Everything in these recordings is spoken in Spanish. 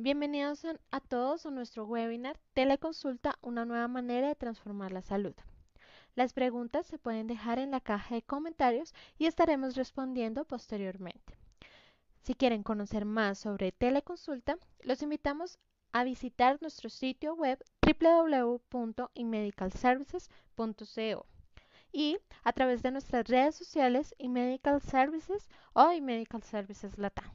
Bienvenidos a todos a nuestro webinar Teleconsulta, una nueva manera de transformar la salud. Las preguntas se pueden dejar en la caja de comentarios y estaremos respondiendo posteriormente. Si quieren conocer más sobre teleconsulta, los invitamos a visitar nuestro sitio web www.imedicalservices.co y a través de nuestras redes sociales iMedical Services o iMedical Services Latam.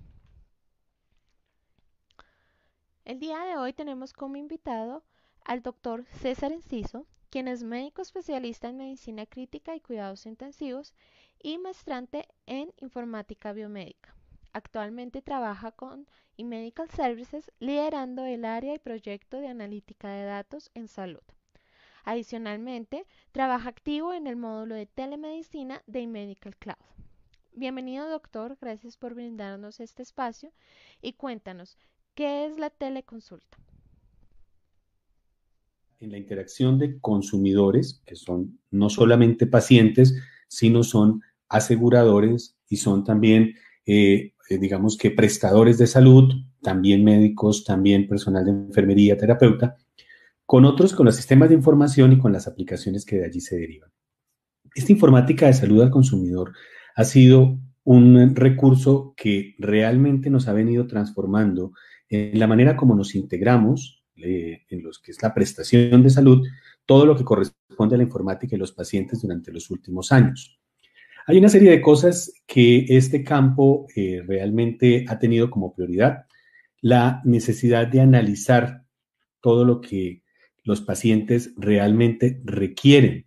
El día de hoy tenemos como invitado al doctor César Enciso, quien es médico especialista en medicina crítica y cuidados intensivos y maestrante en informática biomédica. Actualmente trabaja con iMedical Services liderando el área y proyecto de analítica de datos en salud. Adicionalmente, trabaja activo en el módulo de telemedicina de iMedical Cloud. Bienvenido, doctor, gracias por brindarnos este espacio y cuéntanos, ¿qué es la teleconsulta? En la interacción de consumidores, que son no solamente pacientes, sino son aseguradores y son también, digamos que prestadores de salud, también médicos, también personal de enfermería, terapeuta, con otros, con los sistemas de información y con las aplicaciones que de allí se derivan. Esta informática de salud al consumidor ha sido un recurso que realmente nos ha venido transformando en la manera como nos integramos en los que es la prestación de salud, todo lo que corresponde a la informática y los pacientes durante los últimos años. Hay una serie de cosas que este campo realmente ha tenido como prioridad. La necesidad de analizar todo lo que los pacientes realmente requieren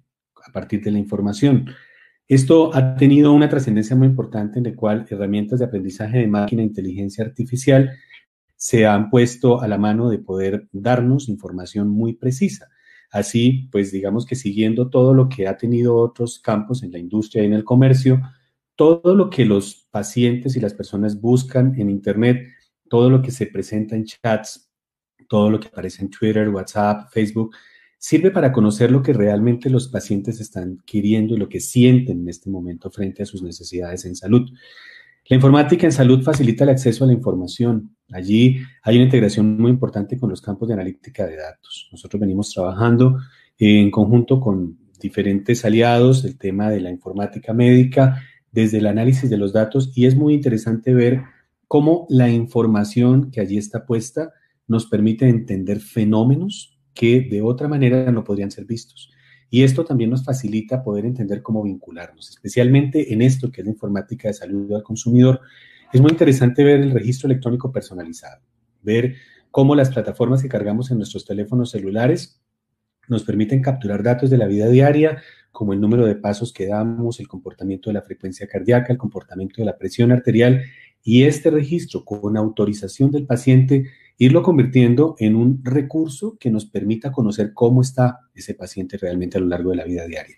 a partir de la información. Esto ha tenido una trascendencia muy importante en la cual herramientas de aprendizaje de máquina e inteligencia artificial se han puesto a la mano de poder darnos información muy precisa. Así, pues digamos que siguiendo todo lo que ha tenido otros campos en la industria y en el comercio, todo lo que los pacientes y las personas buscan en Internet, todo lo que se presenta en chats, todo lo que aparece en Twitter, WhatsApp, Facebook, sirve para conocer lo que realmente los pacientes están queriendo y lo que sienten en este momento frente a sus necesidades en salud. La informática en salud facilita el acceso a la información. Allí hay una integración muy importante con los campos de analítica de datos. Nosotros venimos trabajando en conjunto con diferentes aliados el tema de la informática médica desde el análisis de los datos y es muy interesante ver cómo la información que allí está puesta nos permite entender fenómenos que de otra manera no podrían ser vistos. Y esto también nos facilita poder entender cómo vincularnos, especialmente en esto que es la informática de salud al consumidor. Es muy interesante ver el registro electrónico personalizado, ver cómo las plataformas que cargamos en nuestros teléfonos celulares nos permiten capturar datos de la vida diaria, como el número de pasos que damos, el comportamiento de la frecuencia cardíaca, el comportamiento de la presión arterial, y este registro con autorización del paciente, irlo convirtiendo en un recurso que nos permita conocer cómo está ese paciente realmente a lo largo de la vida diaria.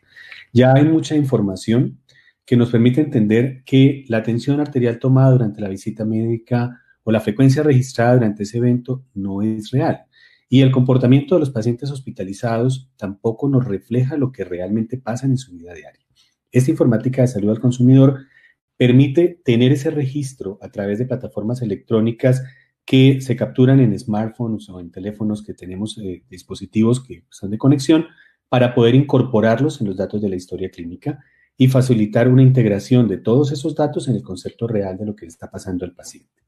Ya hay mucha información que nos permite entender que la tensión arterial tomada durante la visita médica o la frecuencia registrada durante ese evento no es real. Y el comportamiento de los pacientes hospitalizados tampoco nos refleja lo que realmente pasa en su vida diaria. Esta informática de salud al consumidor permite tener ese registro a través de plataformas electrónicas que se capturan en smartphones o en teléfonos que tenemos, dispositivos que son de conexión, para poder incorporarlos en los datos de la historia clínica y facilitar una integración de todos esos datos en el concepto real de lo que está pasando al paciente.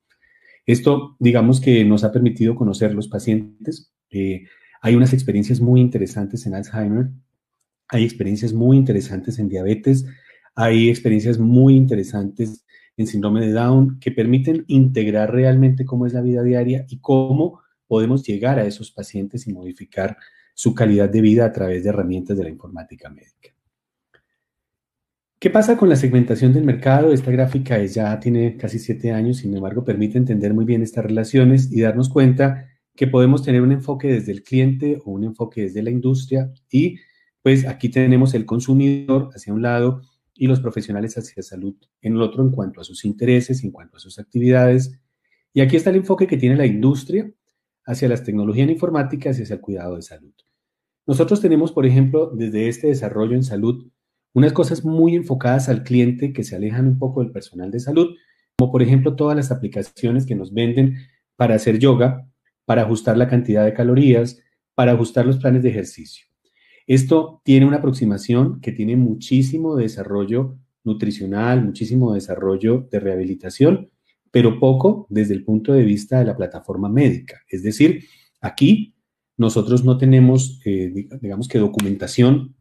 Esto, digamos que nos ha permitido conocer los pacientes. Hay unas experiencias muy interesantes en Alzheimer, hay experiencias muy interesantes en diabetes, hay experiencias muy interesantes en síndrome de Down que permiten integrar realmente cómo es la vida diaria y cómo podemos llegar a esos pacientes y modificar su calidad de vida a través de herramientas de la informática médica. ¿Qué pasa con la segmentación del mercado? Esta gráfica ya tiene casi 7 años, sin embargo, permite entender muy bien estas relaciones y darnos cuenta que podemos tener un enfoque desde el cliente o un enfoque desde la industria y pues aquí tenemos el consumidor hacia un lado y los profesionales hacia salud en el otro en cuanto a sus intereses, en cuanto a sus actividades. Y aquí está el enfoque que tiene la industria hacia las tecnologías informáticas y hacia el cuidado de salud. Nosotros tenemos, por ejemplo, desde este desarrollo en salud, unas cosas muy enfocadas al cliente que se alejan un poco del personal de salud, como por ejemplo todas las aplicaciones que nos venden para hacer yoga, para ajustar la cantidad de calorías, para ajustar los planes de ejercicio. Esto tiene una aproximación que tiene muchísimo desarrollo nutricional, muchísimo desarrollo de rehabilitación, pero poco desde el punto de vista de la plataforma médica. Es decir, aquí nosotros no tenemos, digamos que documentación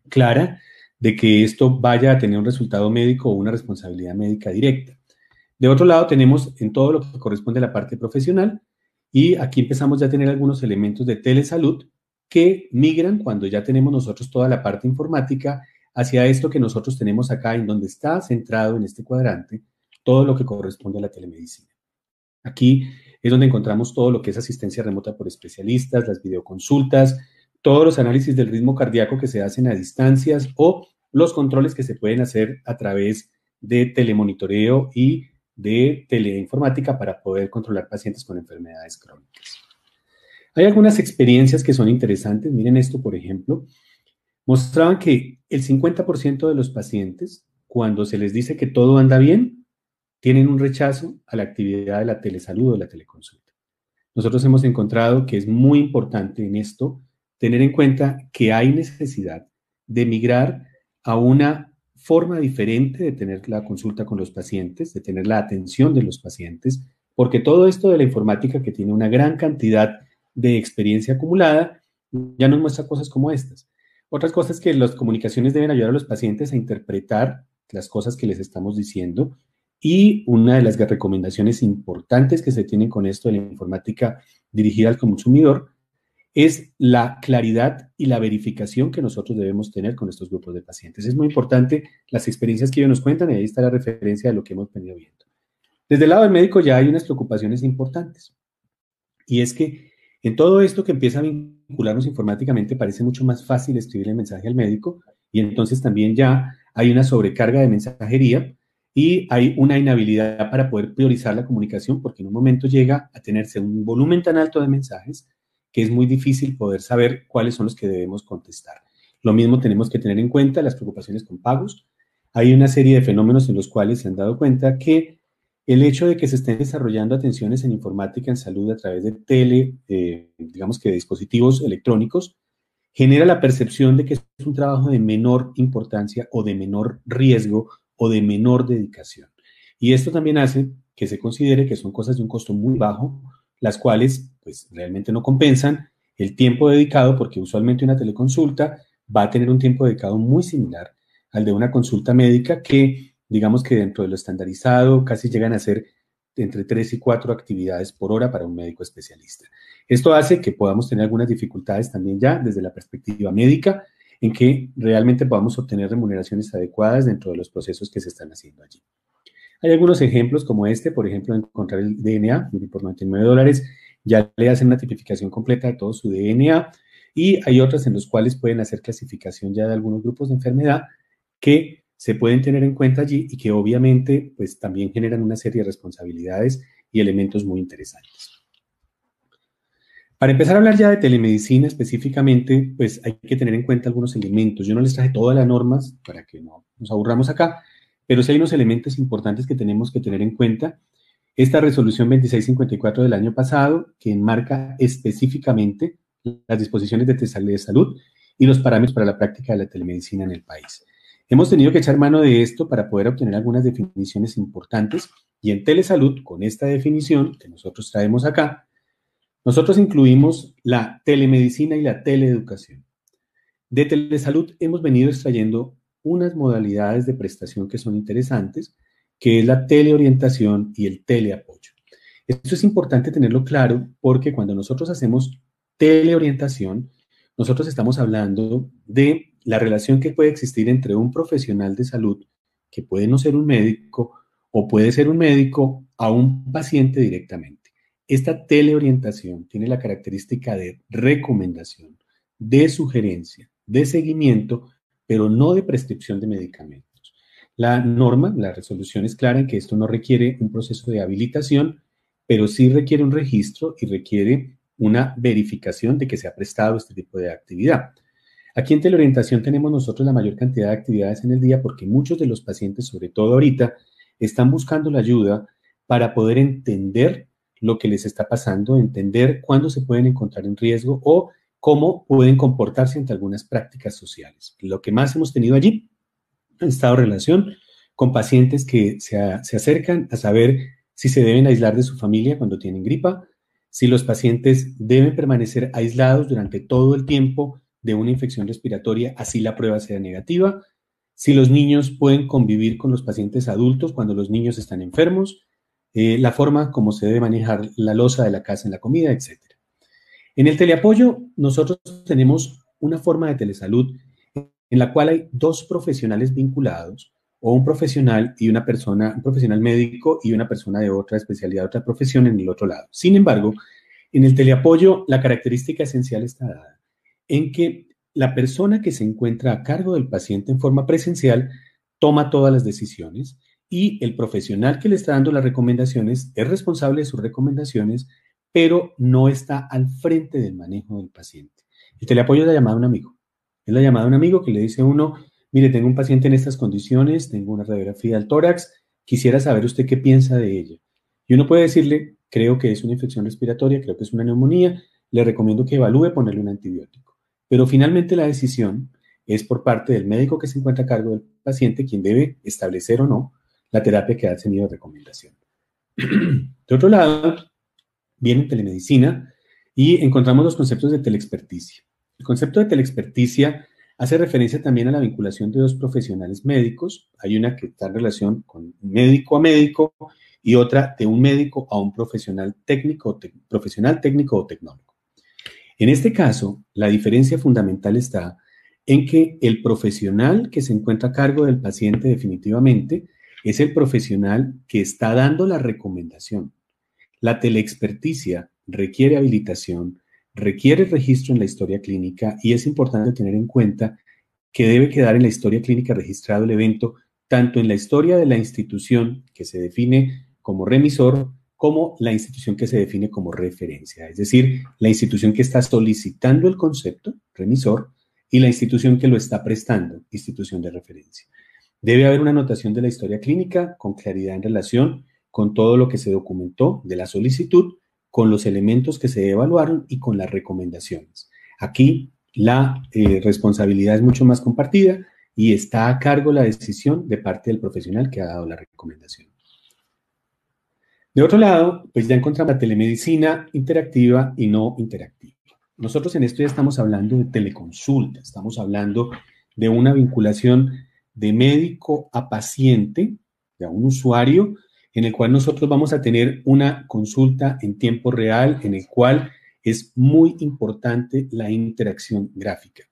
clara de que esto vaya a tener un resultado médico o una responsabilidad médica directa. De otro lado, tenemos en todo lo que corresponde a la parte profesional y aquí empezamos ya a tener algunos elementos de telesalud que migran cuando ya tenemos nosotros toda la parte informática hacia esto que nosotros tenemos acá en donde está centrado en este cuadrante todo lo que corresponde a la telemedicina. Aquí es donde encontramos todo lo que es asistencia remota por especialistas, las videoconsultas, todos los análisis del ritmo cardíaco que se hacen a distancias o los controles que se pueden hacer a través de telemonitoreo y de teleinformática para poder controlar pacientes con enfermedades crónicas. Hay algunas experiencias que son interesantes. Miren esto, por ejemplo. Mostraban que el 50% de los pacientes, cuando se les dice que todo anda bien, tienen un rechazo a la actividad de la telesalud o de la teleconsulta. Nosotros hemos encontrado que es muy importante en esto tener en cuenta que hay necesidad de migrar a una forma diferente de tener la consulta con los pacientes, de tener la atención de los pacientes, porque todo esto de la informática que tiene una gran cantidad de experiencia acumulada ya nos muestra cosas como estas. Otras cosas que las comunicaciones deben ayudar a los pacientes a interpretar las cosas que les estamos diciendo. Y una de las recomendaciones importantes que se tienen con esto de la informática dirigida al consumidor es la claridad y la verificación que nosotros debemos tener con estos grupos de pacientes. Es muy importante las experiencias que ellos nos cuentan y ahí está la referencia de lo que hemos venido viendo. Desde el lado del médico ya hay unas preocupaciones importantes y es que en todo esto que empieza a vincularnos informáticamente parece mucho más fácil escribir el mensaje al médico y entonces también ya hay una sobrecarga de mensajería y hay una inhabilidad para poder priorizar la comunicación porque en un momento llega a tenerse un volumen tan alto de mensajes que es muy difícil poder saber cuáles son los que debemos contestar. Lo mismo tenemos que tener en cuenta las preocupaciones con pagos. Hay una serie de fenómenos en los cuales se han dado cuenta que el hecho de que se estén desarrollando atenciones en informática en salud a través de digamos que de dispositivos electrónicos, genera la percepción de que es un trabajo de menor importancia o de menor riesgo o de menor dedicación. Y esto también hace que se considere que son cosas de un costo muy bajo, las cuales pues realmente no compensan el tiempo dedicado, porque usualmente una teleconsulta va a tener un tiempo dedicado muy similar al de una consulta médica que, digamos que dentro de lo estandarizado, casi llegan a ser entre 3 y 4 actividades por hora para un médico especialista. Esto hace que podamos tener algunas dificultades también ya desde la perspectiva médica, en que realmente podamos obtener remuneraciones adecuadas dentro de los procesos que se están haciendo allí. Hay algunos ejemplos como este, por ejemplo, encontrar el DNA, por $99, ya le hacen una tipificación completa de todo su DNA, y hay otras en los cuales pueden hacer clasificación ya de algunos grupos de enfermedad que se pueden tener en cuenta allí y que obviamente pues también generan una serie de responsabilidades y elementos muy interesantes. Para empezar a hablar ya de telemedicina específicamente, pues hay que tener en cuenta algunos elementos. Yo no les traje todas las normas para que no nos aburramos acá, pero sí hay unos elementos importantes que tenemos que tener en cuenta. Esta resolución 2654 del año pasado, que enmarca específicamente las disposiciones de salud y los parámetros para la práctica de la telemedicina en el país. Hemos tenido que echar mano de esto para poder obtener algunas definiciones importantes y en telesalud, con esta definición que nosotros traemos acá, nosotros incluimos la telemedicina y la teleeducación. De telesalud hemos venido extrayendo unas modalidades de prestación que son interesantes, que es la teleorientación y el teleapoyo. Esto es importante tenerlo claro porque cuando nosotros hacemos teleorientación, nosotros estamos hablando de la relación que puede existir entre un profesional de salud, que puede no ser un médico, o puede ser un médico, a un paciente directamente. Esta teleorientación tiene la característica de recomendación, de sugerencia, de seguimiento, pero no de prescripción de medicamentos. La norma, la resolución es clara en que esto no requiere un proceso de habilitación, pero sí requiere un registro y requiere una verificación de que se ha prestado este tipo de actividad. Aquí en teleorientación tenemos nosotros la mayor cantidad de actividades en el día porque muchos de los pacientes, sobre todo ahorita, están buscando la ayuda para poder entender lo que les está pasando, entender cuándo se pueden encontrar en riesgo o cómo pueden comportarse ante algunas prácticas sociales. Lo que más hemos tenido allí ha estado en relación con pacientes que se acercan a saber si se deben aislar de su familia cuando tienen gripa, si los pacientes deben permanecer aislados durante todo el tiempo de una infección respiratoria, así la prueba sea negativa, si los niños pueden convivir con los pacientes adultos cuando los niños están enfermos, la forma como se debe manejar la loza de la casa en la comida, etc. En el teleapoyo, nosotros tenemos una forma de telesalud en la cual hay dos profesionales vinculados, o un profesional y una persona, un profesional médico y una persona de otra especialidad, otra profesión en el otro lado. Sin embargo, en el teleapoyo, la característica esencial está dada en que la persona que se encuentra a cargo del paciente en forma presencial toma todas las decisiones y el profesional que le está dando las recomendaciones es responsable de sus recomendaciones, pero no está al frente del manejo del paciente. El teleapoyo es la llamada a un amigo. Es la llamada a un amigo que le dice a uno, mire, tengo un paciente en estas condiciones, tengo una radiografía del tórax, quisiera saber usted qué piensa de ella. Y uno puede decirle, creo que es una infección respiratoria, creo que es una neumonía, le recomiendo que evalúe ponerle un antibiótico. Pero finalmente la decisión es por parte del médico que se encuentra a cargo del paciente quien debe establecer o no la terapia que ha tenido de recomendación. De otro lado, viene telemedicina y encontramos los conceptos de teleexperticia. El concepto de teleexperticia hace referencia también a la vinculación de dos profesionales médicos. Hay una que está en relación con médico a médico y otra de un médico a un profesional técnico o tecnólogo. En este caso, la diferencia fundamental está en que el profesional que se encuentra a cargo del paciente definitivamente es el profesional que está dando la recomendación. La teleexperticia requiere habilitación, requiere registro en la historia clínica y es importante tener en cuenta que debe quedar en la historia clínica registrado el evento, tanto en la historia de la institución que se define como remisor, como la institución que se define como referencia, es decir, la institución que está solicitando el concepto, remisor, y la institución que lo está prestando, institución de referencia. Debe haber una anotación de la historia clínica con claridad en relación con todo lo que se documentó de la solicitud, con los elementos que se evaluaron y con las recomendaciones. Aquí la responsabilidad es mucho más compartida y está a cargo la decisión de parte del profesional que ha dado la recomendación. De otro lado, pues ya encontramos la telemedicina interactiva y no interactiva. Nosotros en esto ya estamos hablando de teleconsulta, estamos hablando de una vinculación de médico a paciente, de un usuario, en el cual nosotros vamos a tener una consulta en tiempo real, en el cual es muy importante la interacción gráfica.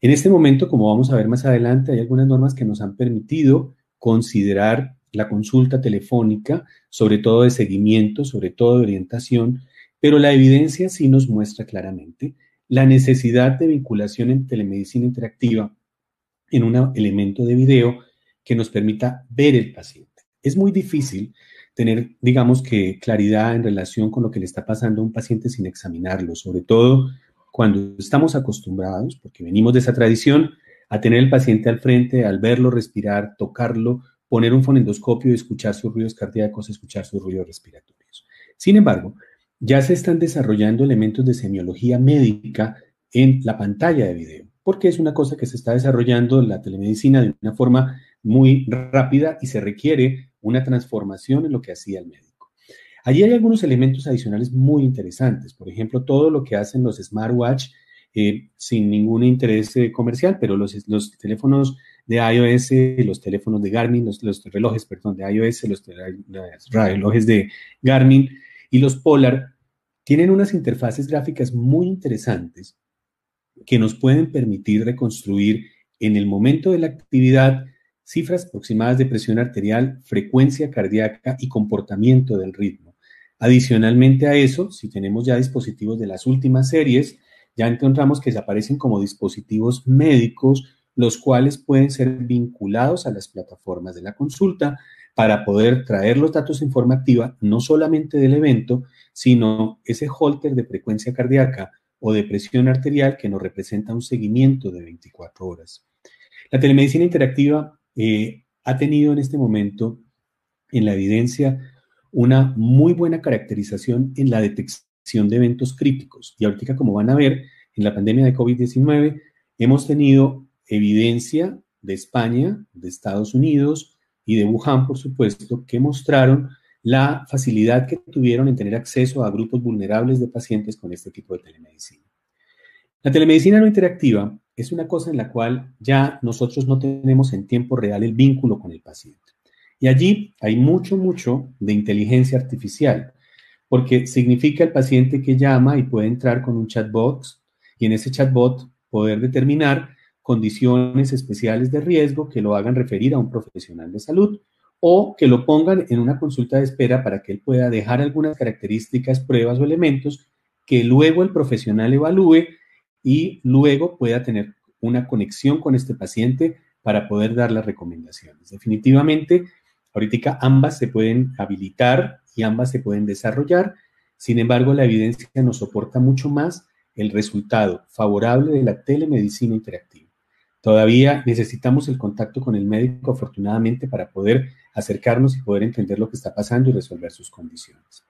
En este momento, como vamos a ver más adelante, hay algunas normas que nos han permitido considerar la consulta telefónica, sobre todo de seguimiento, sobre todo de orientación, pero la evidencia sí nos muestra claramente la necesidad de vinculación en telemedicina interactiva en un elemento de video que nos permita ver el paciente. Es muy difícil tener, digamos que, claridad en relación con lo que le está pasando a un paciente sin examinarlo, sobre todo cuando estamos acostumbrados, porque venimos de esa tradición, a tener el paciente al frente, al verlo, respirar, tocarlo, poner un fonendoscopio y escuchar sus ruidos cardíacos, escuchar sus ruidos respiratorios. Sin embargo, ya se están desarrollando elementos de semiología médica en la pantalla de video, porque es una cosa que se está desarrollando en la telemedicina de una forma muy rápida y se requiere una transformación en lo que hacía el médico. Allí hay algunos elementos adicionales muy interesantes, por ejemplo, todo lo que hacen los smartwatch sin ningún interés comercial, pero los teléfonos de iOS, los teléfonos de Garmin, los relojes, perdón, de iOS, los relojes de Garmin y los Polar tienen unas interfaces gráficas muy interesantes que nos pueden permitir reconstruir en el momento de la actividad cifras aproximadas de presión arterial, frecuencia cardíaca y comportamiento del ritmo. Adicionalmente a eso, si tenemos ya dispositivos de las últimas series, ya encontramos que se aparecen como dispositivos médicos, los cuales pueden ser vinculados a las plataformas de la consulta para poder traer los datos informativos, no solamente del evento, sino ese holter de frecuencia cardíaca o de presión arterial que nos representa un seguimiento de 24 horas. La telemedicina interactiva ha tenido en este momento en la evidencia una muy buena caracterización en la detección de eventos críticos. Y ahorita, como van a ver, en la pandemia de COVID-19 hemos tenido evidencia de España, de Estados Unidos y de Wuhan, por supuesto, que mostraron la facilidad que tuvieron en tener acceso a grupos vulnerables de pacientes con este tipo de telemedicina. La telemedicina no interactiva es una cosa en la cual ya nosotros no tenemos en tiempo real el vínculo con el paciente. Y allí hay mucho de inteligencia artificial, porque significa el paciente que llama y puede entrar con un chatbot y en ese chatbot poder determinar condiciones especiales de riesgo que lo hagan referir a un profesional de salud o que lo pongan en una consulta de espera para que él pueda dejar algunas características, pruebas o elementos que luego el profesional evalúe y luego pueda tener una conexión con este paciente para poder dar las recomendaciones. Definitivamente, ahorita ambas se pueden habilitar y ambas se pueden desarrollar. Sin embargo, la evidencia nos soporta mucho más el resultado favorable de la telemedicina interactiva. Todavía necesitamos el contacto con el médico, afortunadamente, para poder acercarnos y poder entender lo que está pasando y resolver sus condiciones.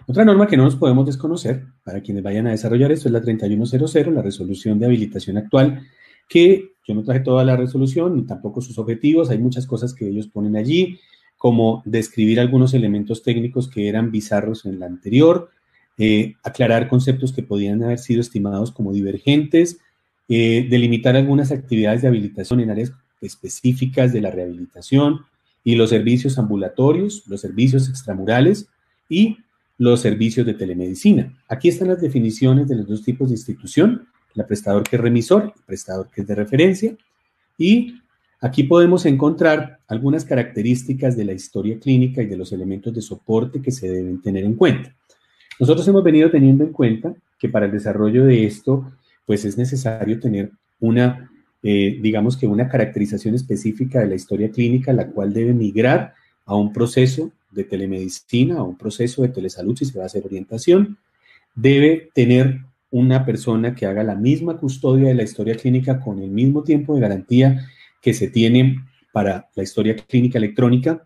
Otra norma que no nos podemos desconocer, para quienes vayan a desarrollar esto, es la 3100, la resolución de habilitación actual, que yo no traje toda la resolución ni tampoco sus objetivos. Hay muchas cosas que ellos ponen allí, como describir algunos elementos técnicos que eran bizarros en la anterior, aclarar conceptos que podían haber sido estimados como divergentes, delimitar algunas actividades de habilitación en áreas específicas de la rehabilitación y los servicios ambulatorios, los servicios extramurales y los servicios de telemedicina. Aquí están las definiciones de los dos tipos de institución, el prestador que es remisor, el prestador que es de referencia, y aquí podemos encontrar algunas características de la historia clínica y de los elementos de soporte que se deben tener en cuenta. Nosotros hemos venido teniendo en cuenta que para el desarrollo de esto, pues es necesario tener una, digamos que una caracterización específica de la historia clínica, la cual debe migrar a un proceso de telemedicina, a un proceso de telesalud, si se va a hacer orientación. Debe tener una persona que haga la misma custodia de la historia clínica con el mismo tiempo de garantía que se tiene para la historia clínica electrónica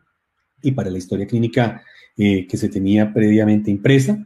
y para la historia clínica que se tenía previamente impresa.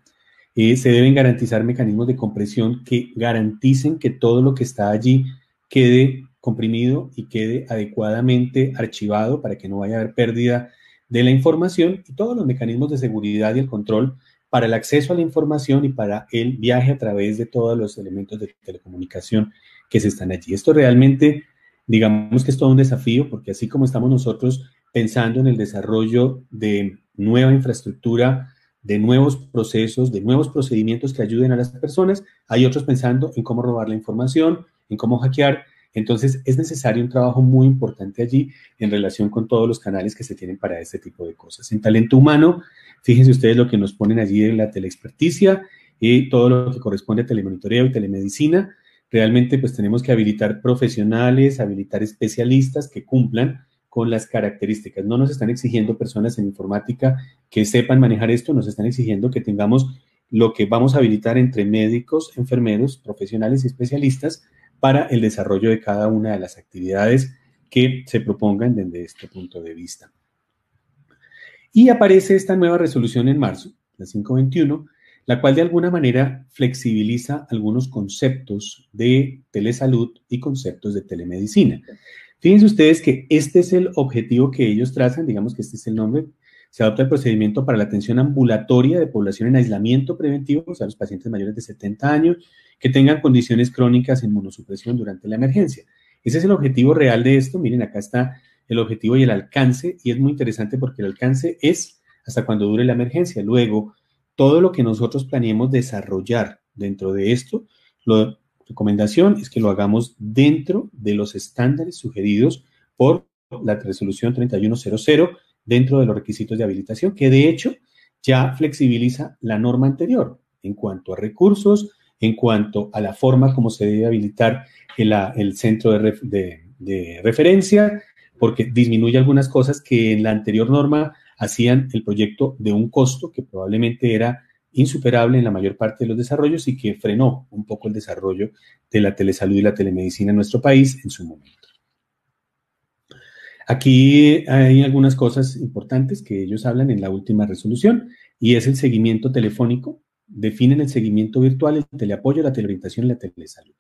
Se deben garantizar mecanismos de compresión que garanticen que todo lo que está allí quede comprimido y quede adecuadamente archivado para que no vaya a haber pérdida de la información, y todos los mecanismos de seguridad y el control para el acceso a la información y para el viaje a través de todos los elementos de telecomunicación que se están allí. Esto realmente, digamos que es todo un desafío, porque así como estamos nosotros pensando en el desarrollo de nueva infraestructura, de nuevos procesos, de nuevos procedimientos que ayuden a las personas, hay otros pensando en cómo robar la información, en cómo hackear. Entonces, es necesario un trabajo muy importante allí en relación con todos los canales que se tienen para este tipo de cosas. En talento humano, fíjense ustedes lo que nos ponen allí en la teleexperticia y todo lo que corresponde a telemonitoreo y telemedicina. Realmente, pues tenemos que habilitar profesionales, habilitar especialistas que cumplan con las características. No nos están exigiendo personas en informática que sepan manejar esto, nos están exigiendo que tengamos lo que vamos a habilitar entre médicos, enfermeros, profesionales y especialistas para el desarrollo de cada una de las actividades que se propongan desde este punto de vista. Y aparece esta nueva resolución en marzo, la 521, la cual de alguna manera flexibiliza algunos conceptos de telesalud y conceptos de telemedicina. Fíjense ustedes que este es el objetivo que ellos trazan, digamos que este es el nombre. Se adopta el procedimiento para la atención ambulatoria de población en aislamiento preventivo, o sea, los pacientes mayores de 70 años que tengan condiciones crónicas en inmunosupresión durante la emergencia. Ese es el objetivo real de esto. Miren, acá está el objetivo y el alcance, y es muy interesante porque el alcance es hasta cuando dure la emergencia. Luego, todo lo que nosotros planeemos desarrollar dentro de esto, la recomendación es que lo hagamos dentro de los estándares sugeridos por la resolución 3100 dentro de los requisitos de habilitación, que de hecho ya flexibiliza la norma anterior en cuanto a recursos, en cuanto a la forma como se debe habilitar el centro de referencia, porque disminuye algunas cosas que en la anterior norma hacían el proyecto de un costo que probablemente era insuperable en la mayor parte de los desarrollos y que frenó un poco el desarrollo de la telesalud y la telemedicina en nuestro país en su momento. Aquí hay algunas cosas importantes que ellos hablan en la última resolución y es el seguimiento telefónico. Definen el seguimiento virtual, el teleapoyo, la teleorientación y la telesalud.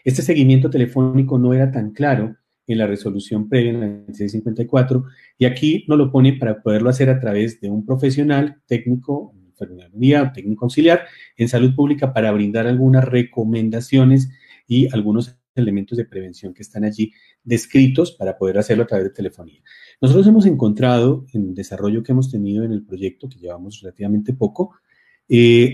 Este seguimiento telefónico no era tan claro en la resolución previa, en la 2654, y aquí nos lo pone para poderlo hacer a través de un profesional técnico, enfermería, técnico auxiliar en salud pública para brindar algunas recomendaciones y algunos elementos de prevención que están allí descritos para poder hacerlo a través de telefonía. Nosotros hemos encontrado en el desarrollo que hemos tenido en el proyecto, que llevamos relativamente poco,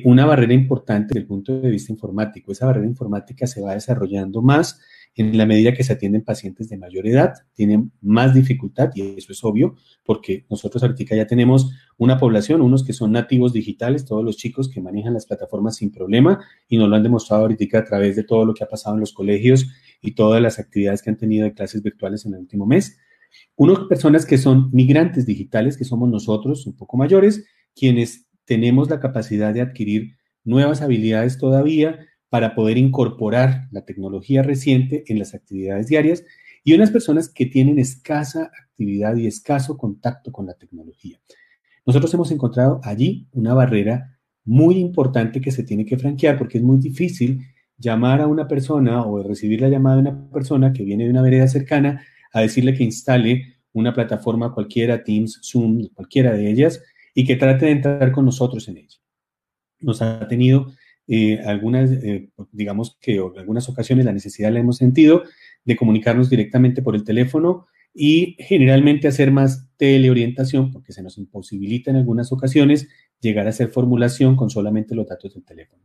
una barrera importante desde el punto de vista informático. Esa barrera informática se va desarrollando más en la medida que se atienden pacientes de mayor edad, tienen más dificultad y eso es obvio porque nosotros ahorita ya tenemos una población, unos que son nativos digitales, todos los chicos que manejan las plataformas sin problema y nos lo han demostrado ahorita a través de todo lo que ha pasado en los colegios y todas las actividades que han tenido de clases virtuales en el último mes. Unas personas que son migrantes digitales, que somos nosotros, un poco mayores, quienes tenemos la capacidad de adquirir nuevas habilidades todavía para poder incorporar la tecnología reciente en las actividades diarias y unas personas que tienen escasa actividad y escaso contacto con la tecnología. Nosotros hemos encontrado allí una barrera muy importante que se tiene que franquear porque es muy difícil llamar a una persona o recibir la llamada de una persona que viene de una vereda cercana a decirle que instale una plataforma cualquiera, Teams, Zoom, cualquiera de ellas, y que trate de entrar con nosotros en ella. Nos ha tenido algunas, digamos que en algunas ocasiones la necesidad la hemos sentido de comunicarnos directamente por el teléfono y generalmente hacer más teleorientación porque se nos imposibilita en algunas ocasiones llegar a hacer formulación con solamente los datos del teléfono.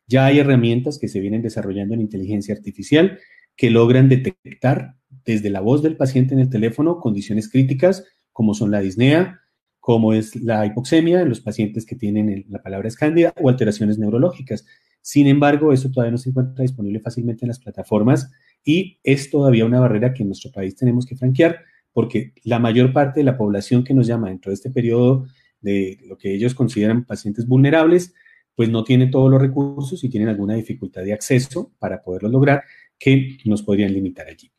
Ya hay herramientas que se vienen desarrollando en inteligencia artificial que logran detectar desde la voz del paciente en el teléfono condiciones críticas como son la disnea, como es la hipoxemia en los pacientes que tienen la palabra cándida o alteraciones neurológicas. Sin embargo, eso todavía no se encuentra disponible fácilmente en las plataformas y es todavía una barrera que en nuestro país tenemos que franquear porque la mayor parte de la población que nos llama dentro de este periodo de lo que ellos consideran pacientes vulnerables, pues no tiene todos los recursos y tienen alguna dificultad de acceso para poderlo lograr que nos podrían limitar allí.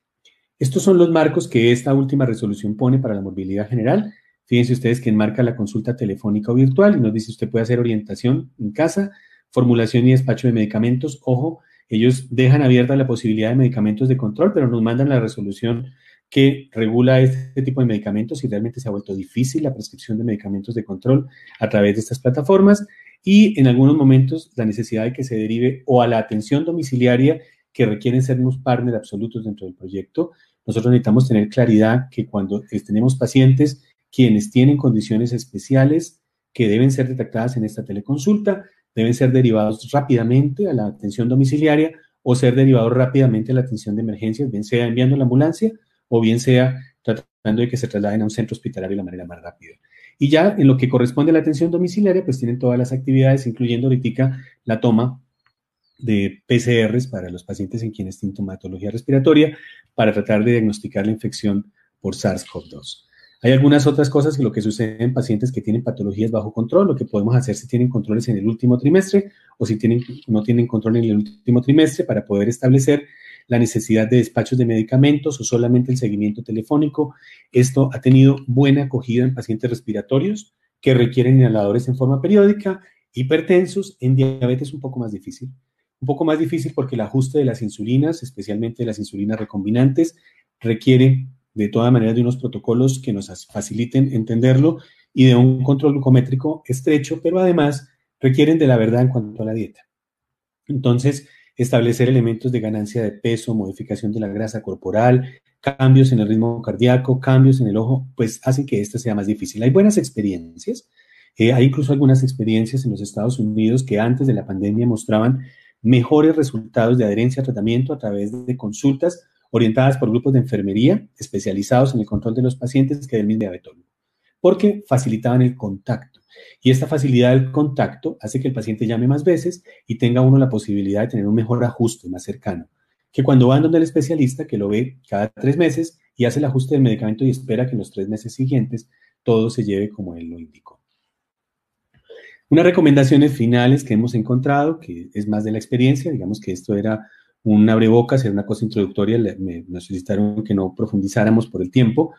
Estos son los marcos que esta última resolución pone para la movilidad general. Fíjense ustedes que enmarca la consulta telefónica o virtual y nos dice usted puede hacer orientación en casa, formulación y despacho de medicamentos. Ojo, ellos dejan abierta la posibilidad de medicamentos de control, pero nos mandan la resolución que regula este tipo de medicamentos y realmente se ha vuelto difícil la prescripción de medicamentos de control a través de estas plataformas y en algunos momentos la necesidad de que se derive o a la atención domiciliaria que requieren ser unos partners absolutos dentro del proyecto. Nosotros necesitamos tener claridad que cuando tenemos pacientes quienes tienen condiciones especiales que deben ser detectadas en esta teleconsulta, deben ser derivados rápidamente a la atención domiciliaria o ser derivados rápidamente a la atención de emergencias, bien sea enviando la ambulancia o bien sea tratando de que se trasladen a un centro hospitalario de la manera más rápida. Y ya en lo que corresponde a la atención domiciliaria, pues tienen todas las actividades, incluyendo ahorita la toma de PCRs para los pacientes en quienes tienen sintomatología respiratoria para tratar de diagnosticar la infección por SARS-CoV-2. Hay algunas otras cosas que lo que sucede en pacientes que tienen patologías bajo control, lo que podemos hacer si tienen controles en el último trimestre o si no tienen control en el último trimestre para poder establecer la necesidad de despachos de medicamentos o solamente el seguimiento telefónico. Esto ha tenido buena acogida en pacientes respiratorios que requieren inhaladores en forma periódica, hipertensos, en diabetes un poco más difícil. Un poco más difícil porque el ajuste de las insulinas, especialmente de las insulinas recombinantes, requiere de todas maneras de unos protocolos que nos faciliten entenderlo y de un control glucométrico estrecho, pero además requieren de la verdad en cuanto a la dieta. Entonces, establecer elementos de ganancia de peso, modificación de la grasa corporal, cambios en el ritmo cardíaco, cambios en el ojo, pues hacen que esto sea más difícil. Hay buenas experiencias, hay incluso algunas experiencias en los Estados Unidos que antes de la pandemia mostraban mejores resultados de adherencia a tratamiento a través de consultas orientadas por grupos de enfermería especializados en el control de los pacientes que del mismo diabetólogo, porque facilitaban el contacto. Y esta facilidad del contacto hace que el paciente llame más veces y tenga uno la posibilidad de tener un mejor ajuste más cercano, que cuando van donde el especialista, que lo ve cada 3 meses y hace el ajuste del medicamento y espera que en los 3 meses siguientes todo se lleve como él lo indicó. Unas recomendaciones finales que hemos encontrado, que es más de la experiencia, digamos que esto era un abrebocas, era una cosa introductoria, nos solicitaron que no profundizáramos por el tiempo,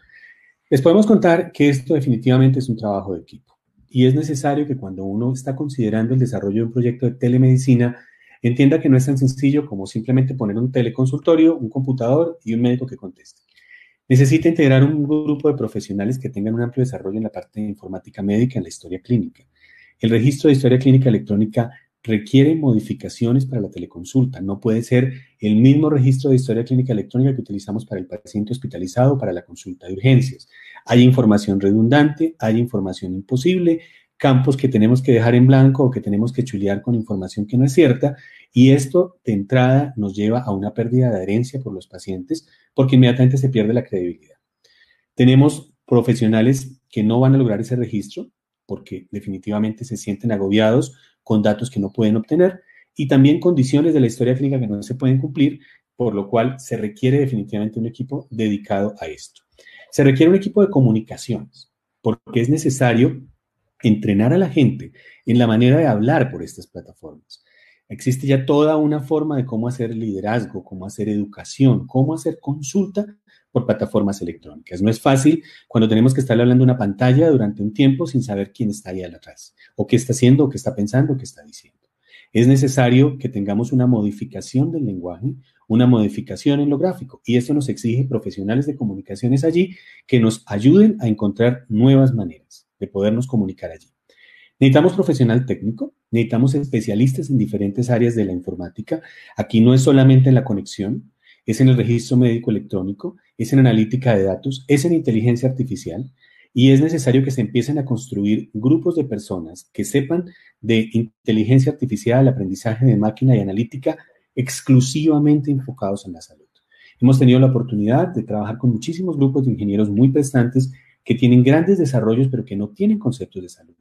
Les podemos contar que esto definitivamente es un trabajo de equipo y es necesario que cuando uno está considerando el desarrollo de un proyecto de telemedicina, entienda que no es tan sencillo como simplemente poner un teleconsultorio, un computador y un médico que conteste. Necesita integrar un grupo de profesionales que tengan un amplio desarrollo en la parte de informática médica en la historia clínica. El registro de historia clínica electrónica requiere modificaciones para la teleconsulta. No puede ser el mismo registro de historia clínica electrónica que utilizamos para el paciente hospitalizado o para la consulta de urgencias. Hay información redundante, hay información imposible, campos que tenemos que dejar en blanco o que tenemos que chulear con información que no es cierta, y esto de entrada nos lleva a una pérdida de adherencia por los pacientes porque inmediatamente se pierde la credibilidad. Tenemos profesionales que no van a lograr ese registro porque definitivamente se sienten agobiados con datos que no pueden obtener y también condiciones de la historia clínica que no se pueden cumplir, por lo cual se requiere definitivamente un equipo dedicado a esto. Se requiere un equipo de comunicaciones porque es necesario entrenar a la gente en la manera de hablar por estas plataformas. Existe ya toda una forma de cómo hacer liderazgo, cómo hacer educación, cómo hacer consulta por plataformas electrónicas. No es fácil cuando tenemos que estar hablando a una pantalla durante un tiempo sin saber quién está ahí atrás, o qué está haciendo, o qué está pensando, o qué está diciendo. Es necesario que tengamos una modificación del lenguaje, una modificación en lo gráfico, y esto nos exige profesionales de comunicaciones allí que nos ayuden a encontrar nuevas maneras de podernos comunicar allí. Necesitamos profesional técnico, necesitamos especialistas en diferentes áreas de la informática. Aquí no es solamente en la conexión, es en el registro médico electrónico, es en analítica de datos, es en inteligencia artificial y es necesario que se empiecen a construir grupos de personas que sepan de inteligencia artificial, aprendizaje de máquina y analítica exclusivamente enfocados en la salud. Hemos tenido la oportunidad de trabajar con muchísimos grupos de ingenieros muy prestantes que tienen grandes desarrollos pero que no tienen conceptos de salud.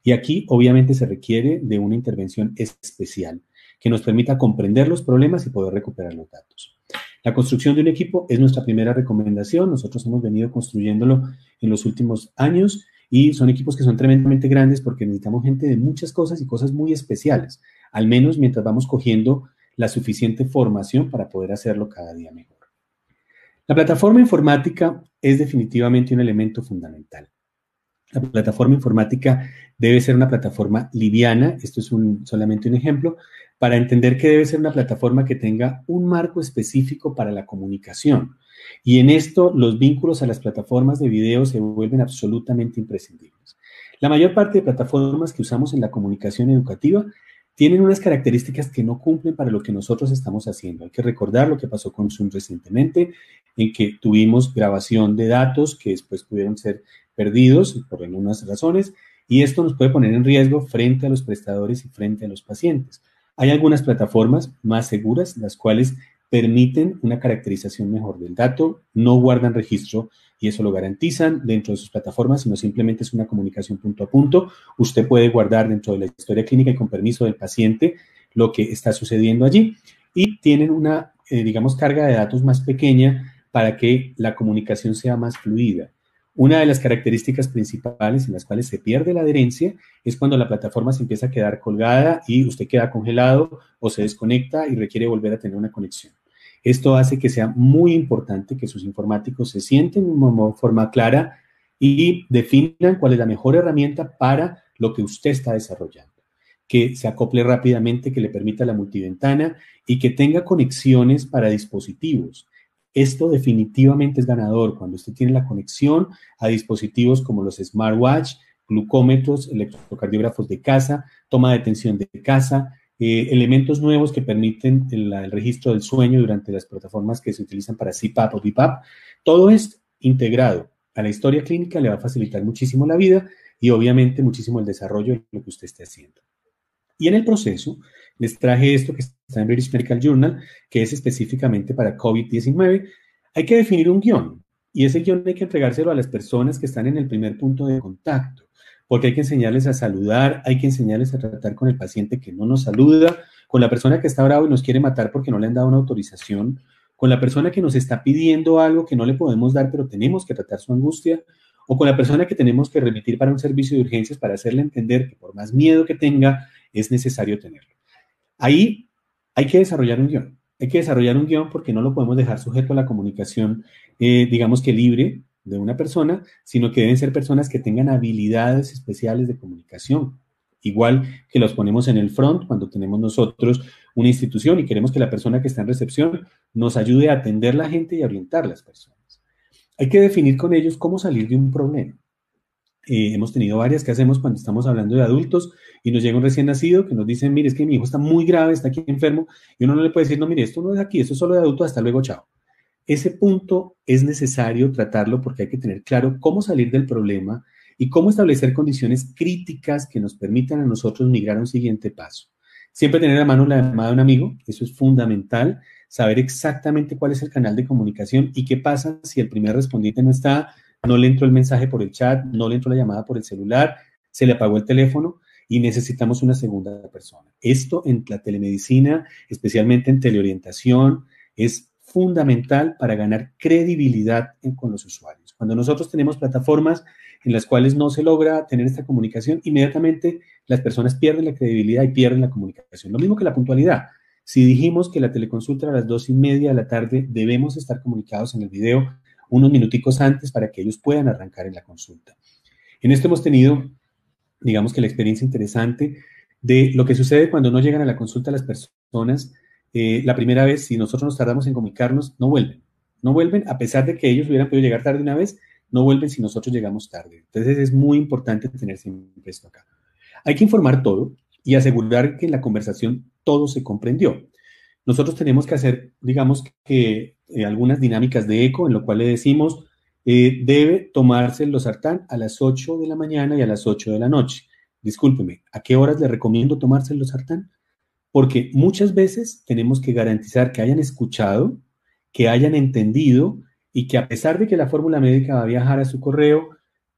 Y aquí obviamente se requiere de una intervención especial que nos permita comprender los problemas y poder recuperar los datos. La construcción de un equipo es nuestra primera recomendación. Nosotros hemos venido construyéndolo en los últimos años y son equipos que son tremendamente grandes porque necesitamos gente de muchas cosas y cosas muy especiales, al menos mientras vamos cogiendo la suficiente formación para poder hacerlo cada día mejor. La plataforma informática es definitivamente un elemento fundamental. La plataforma informática debe ser una plataforma liviana, esto es solamente un ejemplo, para entender que debe ser una plataforma que tenga un marco específico para la comunicación. Y en esto los vínculos a las plataformas de video se vuelven absolutamente imprescindibles. La mayor parte de plataformas que usamos en la comunicación educativa tienen unas características que no cumplen para lo que nosotros estamos haciendo. Hay que recordar lo que pasó con Zoom recientemente, en que tuvimos grabación de datos que después pudieron ser perdidos por algunas razones, y esto nos puede poner en riesgo frente a los prestadores y frente a los pacientes. Hay algunas plataformas más seguras, las cuales permiten una caracterización mejor del dato, no guardan registro y eso lo garantizan dentro de sus plataformas, sino simplemente es una comunicación punto a punto. Usted puede guardar dentro de la historia clínica y con permiso del paciente lo que está sucediendo allí y tienen una, digamos, carga de datos más pequeña para que la comunicación sea más fluida. Una de las características principales en las cuales se pierde la adherencia es cuando la plataforma se empieza a quedar colgada y usted queda congelado o se desconecta y requiere volver a tener una conexión. Esto hace que sea muy importante que sus informáticos se sienten de forma clara y definan cuál es la mejor herramienta para lo que usted está desarrollando. Que se acople rápidamente, que le permita la multiventana y que tenga conexiones para dispositivos. Esto definitivamente es ganador cuando usted tiene la conexión a dispositivos como los smartwatch, glucómetros, electrocardiógrafos de casa, toma de tensión de casa, elementos nuevos que permiten el registro del sueño durante las plataformas que se utilizan para CPAP o BiPAP. Todo esto integrado a la historia clínica le va a facilitar muchísimo la vida y obviamente muchísimo el desarrollo de lo que usted esté haciendo. Y en el proceso les traje esto que está en British Medical Journal, que es específicamente para COVID-19. Hay que definir un guión y ese guión hay que entregárselo a las personas que están en el primer punto de contacto, porque hay que enseñarles a saludar, hay que enseñarles a tratar con el paciente que no nos saluda, con la persona que está bravo y nos quiere matar porque no le han dado una autorización, con la persona que nos está pidiendo algo que no le podemos dar, pero tenemos que tratar su angustia, o con la persona que tenemos que remitir para un servicio de urgencias para hacerle entender que por más miedo que tenga, es necesario tenerlo. Ahí hay que desarrollar un guión. Hay que desarrollar un guión porque no lo podemos dejar sujeto a la comunicación, digamos que libre, de una persona, sino que deben ser personas que tengan habilidades especiales de comunicación. Igual que los ponemos en el front cuando tenemos nosotros una institución y queremos que la persona que está en recepción nos ayude a atender a la gente y a orientar a las personas. Hay que definir con ellos cómo salir de un problema. Hemos tenido varias que hacemos cuando estamos hablando de adultos y nos llega un recién nacido que nos dice, mire, es que mi hijo está muy grave, está aquí enfermo, y uno no le puede decir, no, mire, esto no es aquí, esto es solo de adultos, hasta luego, chao. Ese punto es necesario tratarlo porque hay que tener claro cómo salir del problema y cómo establecer condiciones críticas que nos permitan a nosotros migrar a un siguiente paso. Siempre tener a mano la llamada de un amigo, eso es fundamental, saber exactamente cuál es el canal de comunicación y qué pasa si el primer respondiente no está, no le entró el mensaje por el chat, no le entró la llamada por el celular, se le apagó el teléfono y necesitamos una segunda persona. Esto en la telemedicina, especialmente en teleorientación, es fundamental para ganar credibilidad con los usuarios. Cuando nosotros tenemos plataformas en las cuales no se logra tener esta comunicación, inmediatamente las personas pierden la credibilidad y pierden la comunicación. Lo mismo que la puntualidad. Si dijimos que la teleconsulta era a las 2:30 de la tarde, debemos estar comunicados en el video unos minuticos antes para que ellos puedan arrancar en la consulta. En esto hemos tenido, digamos que la experiencia interesante de lo que sucede cuando no llegan a la consulta las personas. La primera vez, si nosotros nos tardamos en comunicarnos, no vuelven. No vuelven, a pesar de que ellos hubieran podido llegar tarde una vez, no vuelven si nosotros llegamos tarde. Entonces es muy importante tener siempre esto acá. Hay que informar todo y asegurar que en la conversación todo se comprendió. Nosotros tenemos que hacer, digamos que algunas dinámicas de eco, en lo cual le decimos, debe tomarse el losartán a las 8 de la mañana y a las 8 de la noche. Discúlpeme, ¿a qué horas le recomiendo tomarse el losartán? Porque muchas veces tenemos que garantizar que hayan escuchado, que hayan entendido y que a pesar de que la fórmula médica va a viajar a su correo,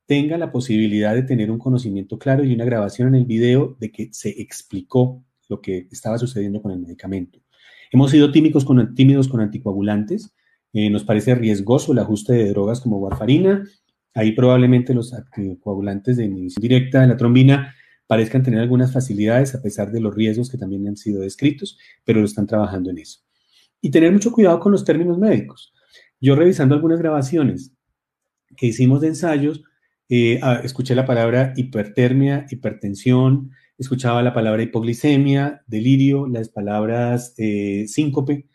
tenga la posibilidad de tener un conocimiento claro y una grabación en el video de que se explicó lo que estaba sucediendo con el medicamento. Hemos sido tímidos con anticoagulantes. Nos parece riesgoso el ajuste de drogas como warfarina. Ahí probablemente los anticoagulantes de inhibición directa de la trombina parezcan tener algunas facilidades a pesar de los riesgos que también han sido descritos, pero lo están trabajando en eso. Y tener mucho cuidado con los términos médicos. Yo revisando algunas grabaciones que hicimos de ensayos, escuché la palabra hipertermia, hipertensión, escuchaba la palabra hipoglicemia, delirio, las palabras síncope,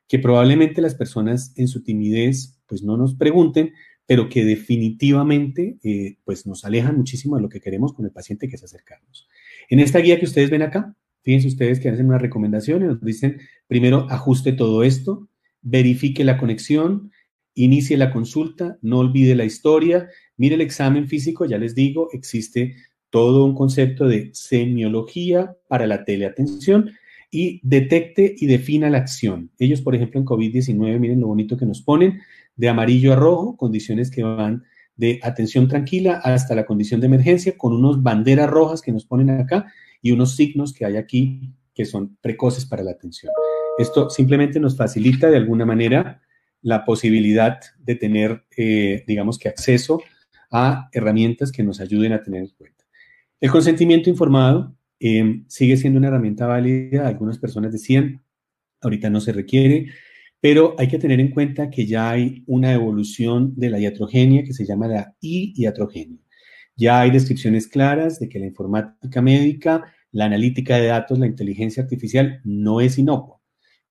que probablemente las personas en su timidez pues no nos pregunten, pero que definitivamente pues nos alejan muchísimo de lo que queremos con el paciente, que es acercarnos. En esta guía que ustedes ven acá, fíjense ustedes que hacen una recomendación y nos dicen, primero ajuste todo esto, verifique la conexión, inicie la consulta, no olvide la historia, mire el examen físico, ya les digo, existe todo un concepto de semiología para la teleatención y detecte y defina la acción. Ellos, por ejemplo, en COVID-19, miren lo bonito que nos ponen, de amarillo a rojo, condiciones que van de atención tranquila hasta la condición de emergencia, con unos banderas rojas que nos ponen acá y unos signos que hay aquí que son precoces para la atención. Esto simplemente nos facilita de alguna manera la posibilidad de tener, digamos que acceso a herramientas que nos ayuden a tener en cuenta. El consentimiento informado sigue siendo una herramienta válida. Algunas personas decían, ahorita no se requiere, pero hay que tener en cuenta que ya hay una evolución de la iatrogenia que se llama la iatrogenia. Ya hay descripciones claras de que la informática médica, la analítica de datos, la inteligencia artificial no es inocua,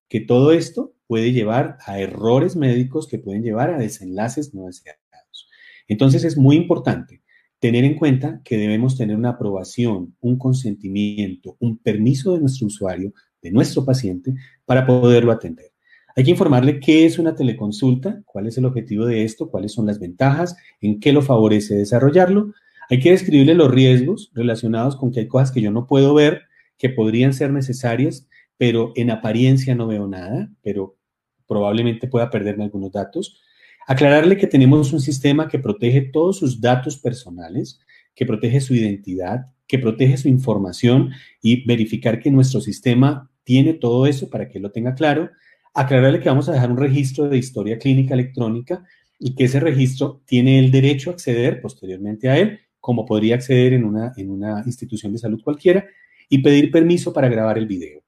que todo esto puede llevar a errores médicos que pueden llevar a desenlaces no deseados. Entonces es muy importante tener en cuenta que debemos tener una aprobación, un consentimiento, un permiso de nuestro usuario, de nuestro paciente, para poderlo atender. Hay que informarle qué es una teleconsulta, cuál es el objetivo de esto, cuáles son las ventajas, en qué lo favorece desarrollarlo. Hay que describirle los riesgos relacionados con que hay cosas que yo no puedo ver, que podrían ser necesarias, pero en apariencia no veo nada, pero probablemente pueda perderme algunos datos. Aclararle que tenemos un sistema que protege todos sus datos personales, que protege su identidad, que protege su información y verificar que nuestro sistema tiene todo eso para que lo tenga claro. Aclararle que vamos a dejar un registro de historia clínica electrónica y que ese registro tiene el derecho a acceder posteriormente a él, como podría acceder en una institución de salud cualquiera, y pedir permiso para grabar el video.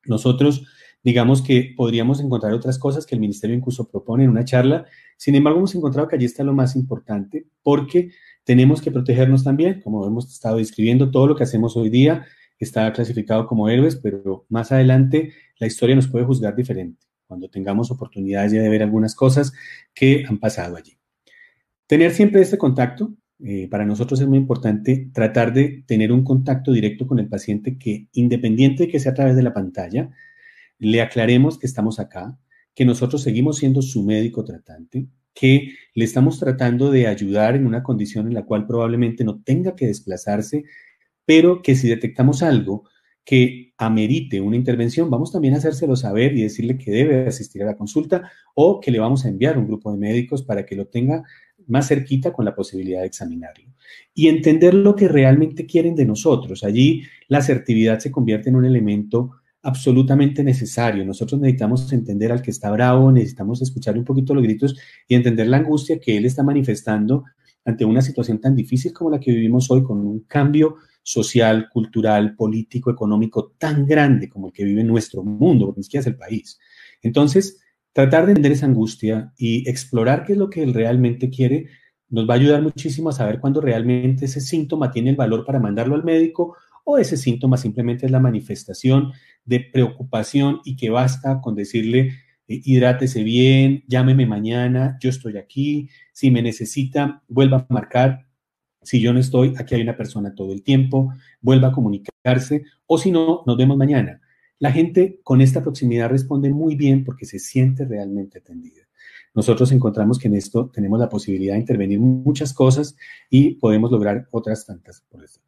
Nosotros digamos que podríamos encontrar otras cosas que el ministerio incluso propone en una charla. Sin embargo, hemos encontrado que allí está lo más importante, porque tenemos que protegernos también, como hemos estado describiendo. Todo lo que hacemos hoy día está clasificado como héroes, pero más adelante la historia nos puede juzgar diferente, cuando tengamos oportunidades ya de ver algunas cosas que han pasado allí. Tener siempre este contacto, para nosotros es muy importante tratar de tener un contacto directo con el paciente, que independiente de que sea a través de la pantalla, le aclaremos que estamos acá, que nosotros seguimos siendo su médico tratante, que le estamos tratando de ayudar en una condición en la cual probablemente no tenga que desplazarse, pero que si detectamos algo que amerite una intervención, vamos también a hacérselo saber y decirle que debe asistir a la consulta, o que le vamos a enviar un grupo de médicos para que lo tenga más cerquita con la posibilidad de examinarlo. Y entender lo que realmente quieren de nosotros. Allí la asertividad se convierte en un elemento absolutamente necesario. Nosotros necesitamos entender al que está bravo, necesitamos escuchar un poquito los gritos y entender la angustia que él está manifestando ante una situación tan difícil como la que vivimos hoy, con un cambio social, cultural, político, económico tan grande como el que vive nuestro mundo, porque ni siquiera es el país. Entonces, tratar de entender esa angustia y explorar qué es lo que él realmente quiere nos va a ayudar muchísimo a saber cuándo realmente ese síntoma tiene el valor para mandarlo al médico, o ese síntoma simplemente es la manifestación de preocupación y que basta con decirle: hidrátese bien, llámeme mañana, yo estoy aquí, si me necesita, vuelva a marcar. Si yo no estoy, aquí hay una persona todo el tiempo, vuelva a comunicarse, o si no, nos vemos mañana. La gente con esta proximidad responde muy bien porque se siente realmente atendida. Nosotros encontramos que en esto tenemos la posibilidad de intervenir muchas cosas y podemos lograr otras tantas por eso.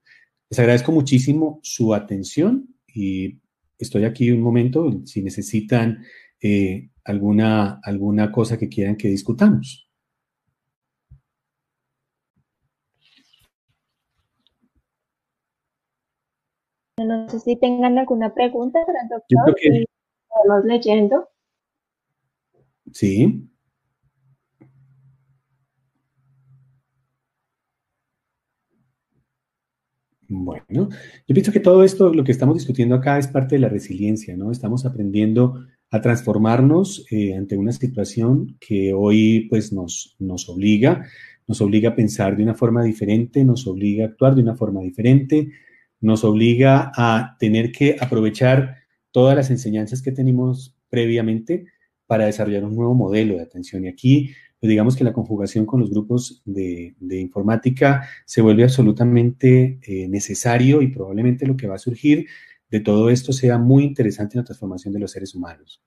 Les agradezco muchísimo su atención y estoy aquí un momento si necesitan alguna cosa que quieran que discutamos. No sé si tengan alguna pregunta para el Yo creo doctor que y vamos leyendo. sí. Bueno, yo pienso que todo esto, lo que estamos discutiendo acá, es parte de la resiliencia, ¿no? Estamos aprendiendo a transformarnos ante una situación que hoy pues nos obliga a pensar de una forma diferente, nos obliga a actuar de una forma diferente, nos obliga a tener que aprovechar todas las enseñanzas que tenemos previamente para desarrollar un nuevo modelo de atención. Y aquí, pues digamos que la conjugación con los grupos de informática se vuelve absolutamente necesario, y probablemente lo que va a surgir de todo esto sea muy interesante en la transformación de los seres humanos.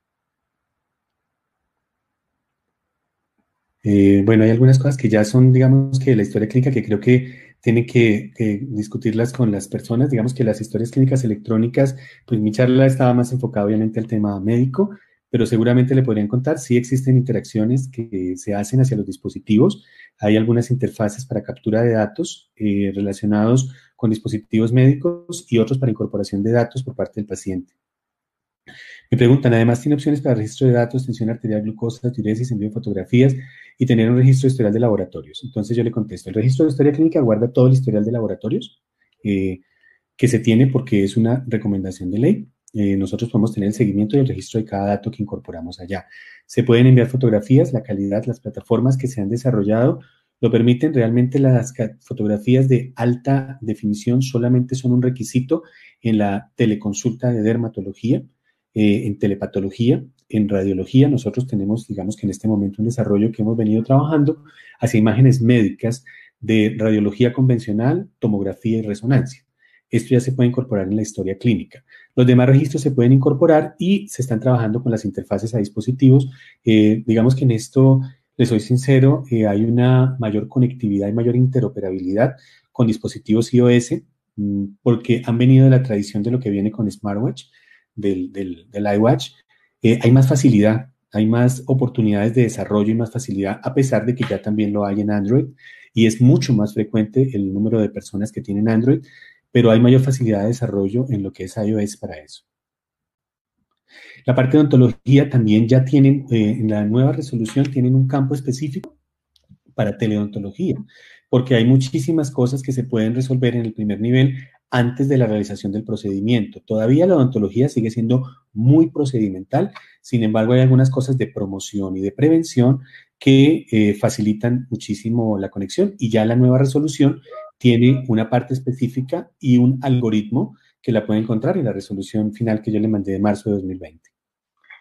Bueno, hay algunas cosas que ya son, digamos, que la historia clínica, que creo que tienen que discutirlas con las personas. Digamos que las historias clínicas electrónicas, pues mi charla estaba más enfocada obviamente al tema médico, pero seguramente le podrían contar si existen interacciones que se hacen hacia los dispositivos. Hay algunas interfaces para captura de datos relacionados con dispositivos médicos, y otros para incorporación de datos por parte del paciente. Me preguntan, además, ¿tiene opciones para registro de datos, tensión arterial, glucosa, tiroides, envío de fotografías y tener un registro de historial de laboratorios? Entonces yo le contesto: el registro de historia clínica guarda todo el historial de laboratorios que se tiene, porque es una recomendación de ley. Nosotros podemos tener el seguimiento y el registro de cada dato que incorporamos allá. Se pueden enviar fotografías, la calidad, las plataformas que se han desarrollado lo permiten. Realmente las fotografías de alta definición solamente son un requisito en la teleconsulta de dermatología, en telepatología, en radiología. Nosotros tenemos, digamos que en este momento, un desarrollo que hemos venido trabajando hacia imágenes médicas de radiología convencional, tomografía y resonancia. Esto ya se puede incorporar en la historia clínica. Los demás registros se pueden incorporar y se están trabajando con las interfaces a dispositivos. Digamos que en esto, les soy sincero, hay una mayor conectividad y mayor interoperabilidad con dispositivos iOS, porque han venido de la tradición de lo que viene con smartwatch, del iWatch. Hay más facilidad, hay más oportunidades de desarrollo y más facilidad, a pesar de que ya también lo hay en Android, y es mucho más frecuente el número de personas que tienen Android, pero hay mayor facilidad de desarrollo en lo que es iOS para eso. La parte de odontología también ya tienen, en la nueva resolución, tienen un campo específico para teleodontología, porque hay muchísimas cosas que se pueden resolver en el primer nivel antes de la realización del procedimiento. Todavía la odontología sigue siendo muy procedimental, sin embargo hay algunas cosas de promoción y de prevención que facilitan muchísimo la conexión, y ya la nueva resolución tiene una parte específica y un algoritmo que la puede encontrar en la resolución final que yo le mandé de marzo de 2020.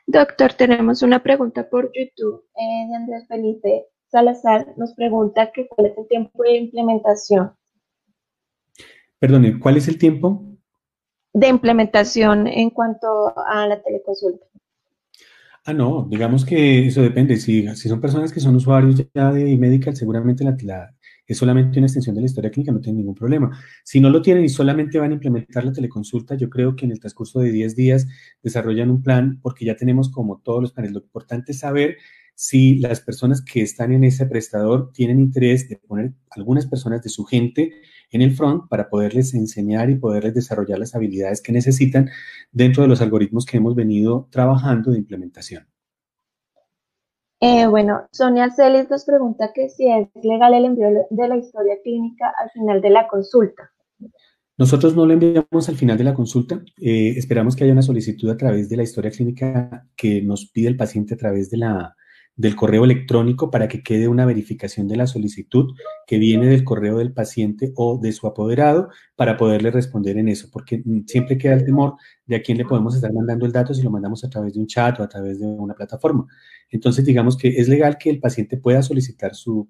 Doctor, tenemos una pregunta por YouTube de Andrés Felipe Salazar. Nos pregunta que cuál es el tiempo de implementación. Perdone, ¿cuál es el tiempo? De implementación en cuanto a la teleconsulta. No, digamos que eso depende. Si son personas que son usuarios ya de Medical, seguramente es solamente una extensión de la historia clínica, no tiene ningún problema. Si no lo tienen y solamente van a implementar la teleconsulta, yo creo que en el transcurso de 10 días desarrollan un plan, porque ya tenemos como todos los planes. Lo importante es saber si las personas que están en ese prestador tienen interés de poner algunas personas de su gente en el front para poderles enseñar y poderles desarrollar las habilidades que necesitan dentro de los algoritmos que hemos venido trabajando de implementación. Bueno, Sonia Celis nos pregunta que si es legal el envío de la historia clínica al final de la consulta. Nosotros no lo enviamos al final de la consulta. Esperamos que haya una solicitud a través de la historia clínica que nos pide el paciente a través del correo electrónico, para que quede una verificación de la solicitud que viene del correo del paciente o de su apoderado, para poderle responder en eso, porque siempre queda el temor de a quién le podemos estar mandando el dato si lo mandamos a través de un chat o a través de una plataforma. Entonces, digamos que es legal que el paciente pueda solicitar su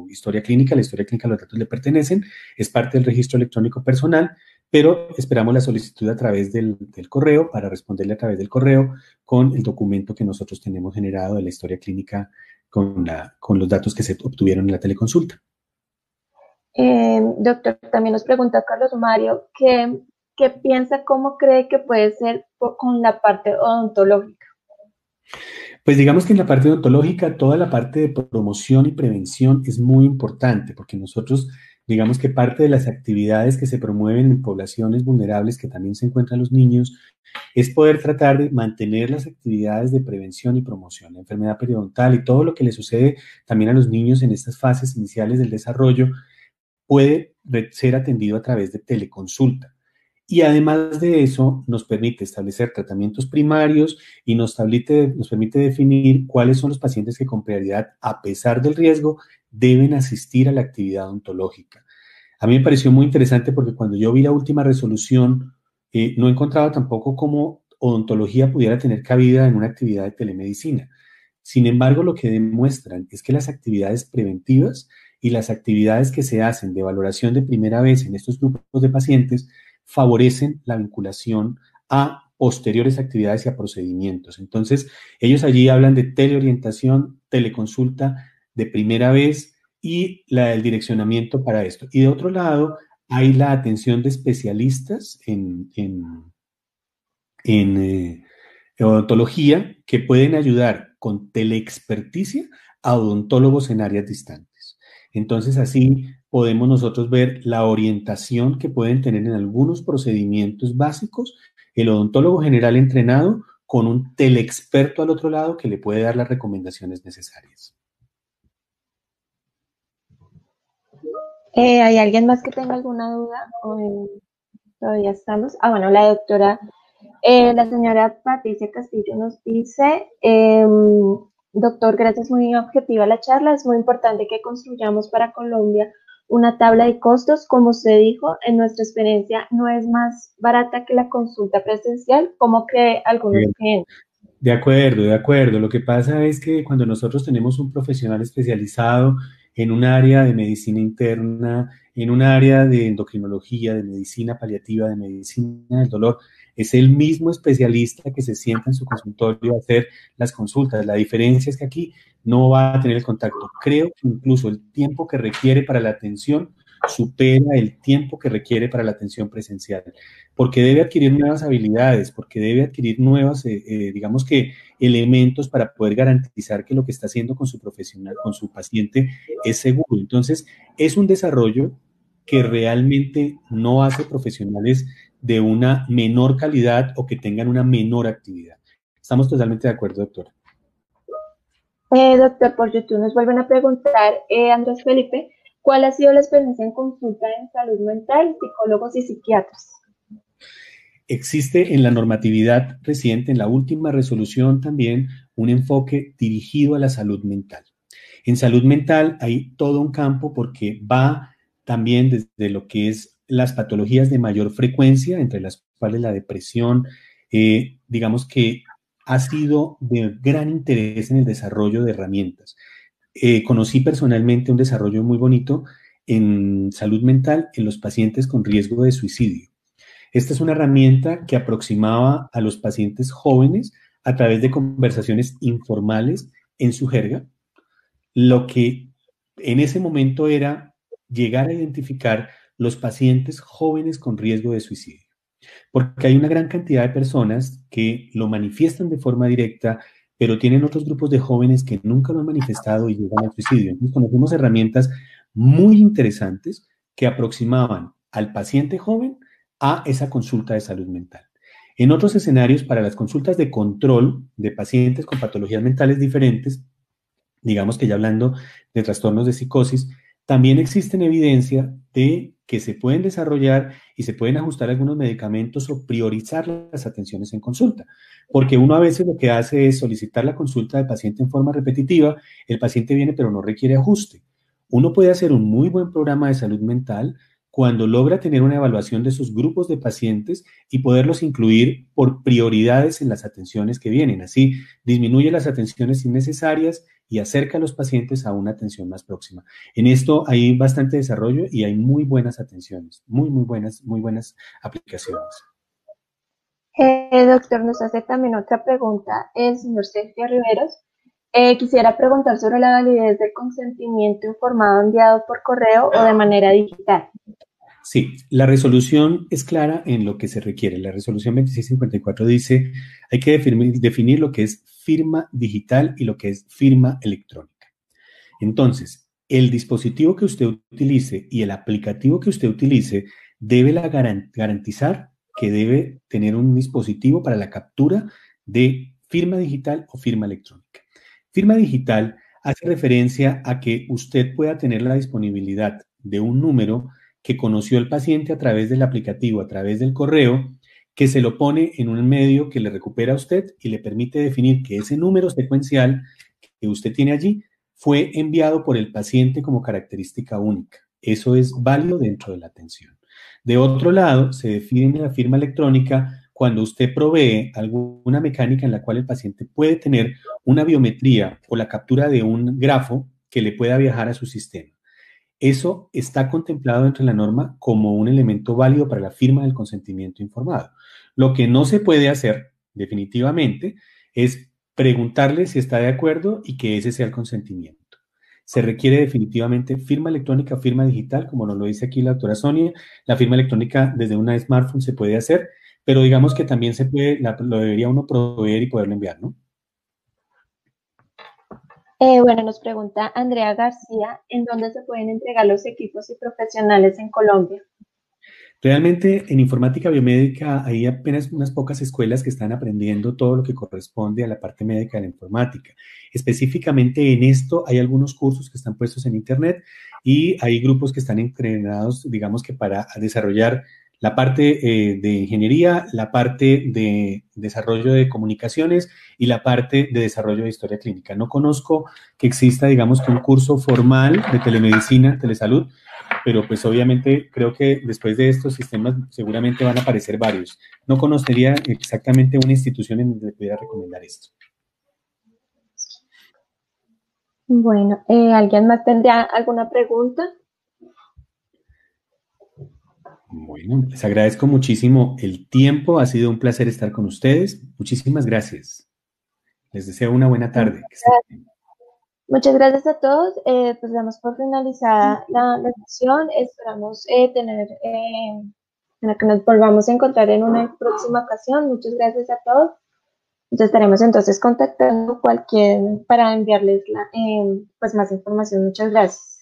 historia clínica. La historia clínica, los datos le pertenecen, es parte del registro electrónico personal, pero esperamos la solicitud a través del correo para responderle a través del correo con el documento que nosotros tenemos generado de la historia clínica con los datos que se obtuvieron en la teleconsulta. Doctor, también nos pregunta Carlos Mario qué piensa, cómo cree que puede ser con la parte odontológica. Pues digamos que en la parte odontológica, toda la parte de promoción y prevención es muy importante, porque nosotros, digamos que parte de las actividades que se promueven en poblaciones vulnerables, que también se encuentran los niños, es poder tratar de mantener las actividades de prevención y promoción. La enfermedad periodontal y todo lo que le sucede también a los niños en estas fases iniciales del desarrollo puede ser atendido a través de teleconsulta. Y además de eso, nos permite establecer tratamientos primarios y nos permite definir cuáles son los pacientes que con prioridad, a pesar del riesgo, deben asistir a la actividad odontológica. A mí me pareció muy interesante porque cuando yo vi la última resolución, no encontraba tampoco cómo odontología pudiera tener cabida en una actividad de telemedicina. Sin embargo, lo que demuestran es que las actividades preventivas y las actividades que se hacen de valoración de primera vez en estos grupos de pacientes favorecen la vinculación a posteriores actividades y a procedimientos. Entonces, ellos allí hablan de teleorientación, teleconsulta de primera vez y el direccionamiento para esto. Y de otro lado, hay la atención de especialistas en odontología que pueden ayudar con teleexperticia a odontólogos en áreas distantes. Entonces, así podemos nosotros ver la orientación que pueden tener en algunos procedimientos básicos el odontólogo general entrenado con un teleexperto al otro lado que le puede dar las recomendaciones necesarias. ¿Hay alguien más que tenga alguna duda? Todavía estamos. Bueno, la doctora, la señora Patricia Castillo nos dice, doctor, gracias, muy objetiva la charla. Es muy importante que construyamos para Colombia una tabla de costos. Como usted dijo, en nuestra experiencia no es más barata que la consulta presencial, como que algunos clientes. De acuerdo, de acuerdo. Lo que pasa es que cuando nosotros tenemos un profesional especializado en un área de medicina interna, en un área de endocrinología, de medicina paliativa, de medicina del dolor, es el mismo especialista que se sienta en su consultorio a hacer las consultas. La diferencia es que aquí no va a tener el contacto. Creo que incluso el tiempo que requiere para la atención supera el tiempo que requiere para la atención presencial, porque debe adquirir nuevas habilidades, porque debe adquirir nuevos, digamos que, elementos para poder garantizar que lo que está haciendo con su profesional, con su paciente, es seguro. Entonces, es un desarrollo que realmente no hace profesionales de una menor calidad o que tengan una menor actividad. Estamos totalmente de acuerdo, doctora. Doctor, por YouTube nos vuelven a preguntar, Andrés Felipe, ¿Cuál ha sido la experiencia en consulta en salud mental, psicólogos y psiquiatras? Existe en la normatividad reciente, en la última resolución también, un enfoque dirigido a la salud mental. En salud mental hay todo un campo porque va también desde lo que es las patologías de mayor frecuencia, entre las cuales la depresión, digamos que ha sido de gran interés en el desarrollo de herramientas. Conocí personalmente un desarrollo muy bonito en salud mental en los pacientes con riesgo de suicidio. Esta es una herramienta que aproximaba a los pacientes jóvenes a través de conversaciones informales en su jerga, lo que en ese momento era llegar a identificar los pacientes jóvenes con riesgo de suicidio. Porque hay una gran cantidad de personas que lo manifiestan de forma directa, pero tienen otros grupos de jóvenes que nunca lo han manifestado y llegan al suicidio. Entonces conocimos herramientas muy interesantes que aproximaban al paciente joven a esa consulta de salud mental. En otros escenarios, para las consultas de control de pacientes con patologías mentales diferentes, digamos que ya hablando de trastornos de psicosis, también existen evidencia de que se pueden desarrollar y se pueden ajustar algunos medicamentos o priorizar las atenciones en consulta, porque uno a veces lo que hace es solicitar la consulta del paciente en forma repetitiva, el paciente viene pero no requiere ajuste. Uno puede hacer un muy buen programa de salud mental cuando logra tener una evaluación de sus grupos de pacientes y poderlos incluir por prioridades en las atenciones que vienen. Así disminuye las atenciones innecesarias y acerca a los pacientes a una atención más próxima. En esto hay bastante desarrollo y hay muy buenas atenciones, muy buenas aplicaciones. Doctor, nos hace también otra pregunta el señor Sergio Riveros. Quisiera preguntar sobre la validez del consentimiento informado enviado por correo o de manera digital. Sí, la resolución es clara en lo que se requiere. La resolución 2654 dice, hay que definir lo que es firma digital y lo que es firma electrónica. Entonces, el dispositivo que usted utilice y el aplicativo que usted utilice debe garantizar que debe tener un dispositivo para la captura de firma digital o firma electrónica. Firma digital hace referencia a que usted pueda tener la disponibilidad de un número que conoció el paciente a través del aplicativo, a través del correo, que se lo pone en un medio que le recupera a usted y le permite definir que ese número secuencial que usted tiene allí fue enviado por el paciente como característica única. Eso es válido dentro de la atención. De otro lado, se define la firma electrónica cuando usted provee alguna mecánica en la cual el paciente puede tener una biometría o la captura de un grafo que le pueda viajar a su sistema. Eso está contemplado dentro de la norma como un elemento válido para la firma del consentimiento informado. Lo que no se puede hacer, definitivamente, es preguntarle si está de acuerdo y que ese sea el consentimiento. Se requiere definitivamente firma electrónica o firma digital, como nos lo dice aquí la doctora Sonia. La firma electrónica desde una smartphone se puede hacer, pero digamos que también se puede, lo debería uno proveer y poderlo enviar, ¿no? Bueno, nos pregunta Andrea García, ¿en dónde se pueden entregar los equipos y profesionales en Colombia? Realmente en informática biomédica hay apenas unas pocas escuelas que están aprendiendo todo lo que corresponde a la parte médica de la informática. Específicamente en esto hay algunos cursos que están puestos en internet y hay grupos que están entrenados, digamos que para desarrollar la parte de ingeniería, la parte de desarrollo de comunicaciones y la parte de desarrollo de historia clínica. No conozco que exista, digamos que un curso formal de telemedicina, telesalud, pero pues obviamente creo que después de estos sistemas seguramente van a aparecer varios. No conocería exactamente una institución en donde pudiera recomendar esto. Bueno, ¿alguien más tendría alguna pregunta? Bueno, les agradezco muchísimo el tiempo. Ha sido un placer estar con ustedes. Muchísimas gracias. Les deseo una buena tarde. Muchas gracias a todos. Pues damos por finalizada la sesión. Esperamos tener para que nos volvamos a encontrar en una próxima ocasión. Muchas gracias a todos. Nos estaremos entonces contactando para enviarles pues más información. Muchas gracias.